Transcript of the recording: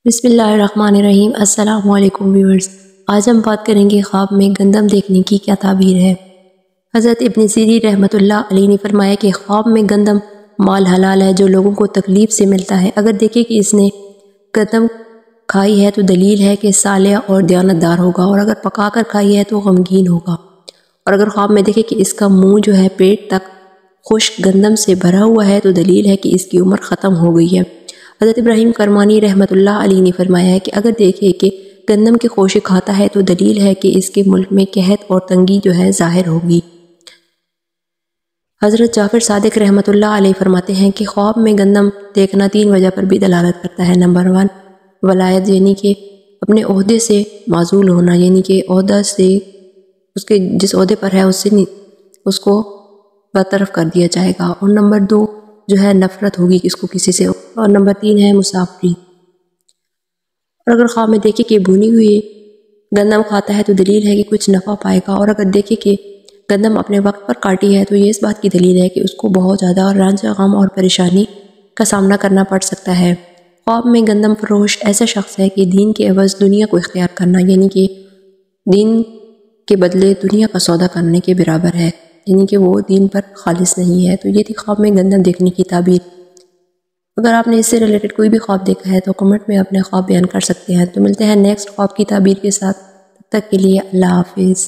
بسم اللہ الرحمن الرحیم۔ السلام علیکم ویورز، آج ہم بات کریں گے خواب میں گندم دیکھنے کی کیا تعبیر ہے۔ حضرت ابن سیرین رحمۃ اللہ علیہ نے فرمایا کہ خواب میں گندم مال حلال ہے جو لوگوں کو تکلیف سے ملتا ہے۔ اگر دیکھے کہ اس نے گندم کھائی ہے تو دلیل ہے کہ صالح اور دیانتدار ہوگا، اور اگر پکا کر کھائی ہے تو غمگین ہوگا، اور اگر خواب میں دیکھے کہ اس کا منہ جو ہے پیٹ تک خشک گندم سے بھرا ہوا ہے تو دلیل ہے کہ اس کی عمر ختم ہو گئی ہے۔ حضرت ابراہیم کرمانی رحمۃ اللہ علیہ نے فرمایا ہے کہ اگر دیکھے کہ گندم کے خوشے کھاتا ہے تو دلیل ہے کہ اس کے ملک میں قحط اور تنگی جو ہے ظاہر ہوگی۔ حضرت جعفر صادق رحمۃ اللہ علیہ فرماتے ہیں کہ خواب میں گندم دیکھنا 3 وجہ پر بھی دلالت کرتا ہے۔ نمبر 1، ولایت، یعنی کہ اپنے عہدے سے معزول ہونا، یعنی کہ عہدہ سے اس کے جس عہدے پر ہے اس کو برطرف کر دیا جائے گا۔ اور نمبر 2 جو ہے نفرت ہوگی اس کو کسی سے، اور نمبر 3 ہے مسافری۔ اور اگر خواب میں دیکھے کہ بھونی ہوئی گندم کھاتا ہے تو دلیل ہے کہ کچھ نفع پائے گا، اور اگر دیکھے کہ گندم اپنے وقت پر کاٹی ہے تو یہ اس بات کی دلیل ہے کہ اس کو بہت زیادہ رنج، غم اور پریشانی کا سامنا کرنا پڑ سکتا ہے۔ خواب میں گندم فروش ایسا شخص ہے کہ دین کے عوض دنیا کو اختیار کرنا، یعنی کہ دین کے بدلے دنیا کا سودا کرنے کے برابر ہے، یعنی کہ وہ دین پر خالص نہیں ہے۔ تو یہ تھی خواب میں گندم دیکھنے کی تعبیر۔ اگر آپ نے اس سے ریلیٹڈ کوئی بھی خواب دیکھا ہے تو کمنٹ میں اپنے خواب بیان کر سکتے ہیں۔ تو ملتے ہیں نیکسٹ خواب کی تعبیر کے ساتھ، تب تک کے لیے اللہ حافظ۔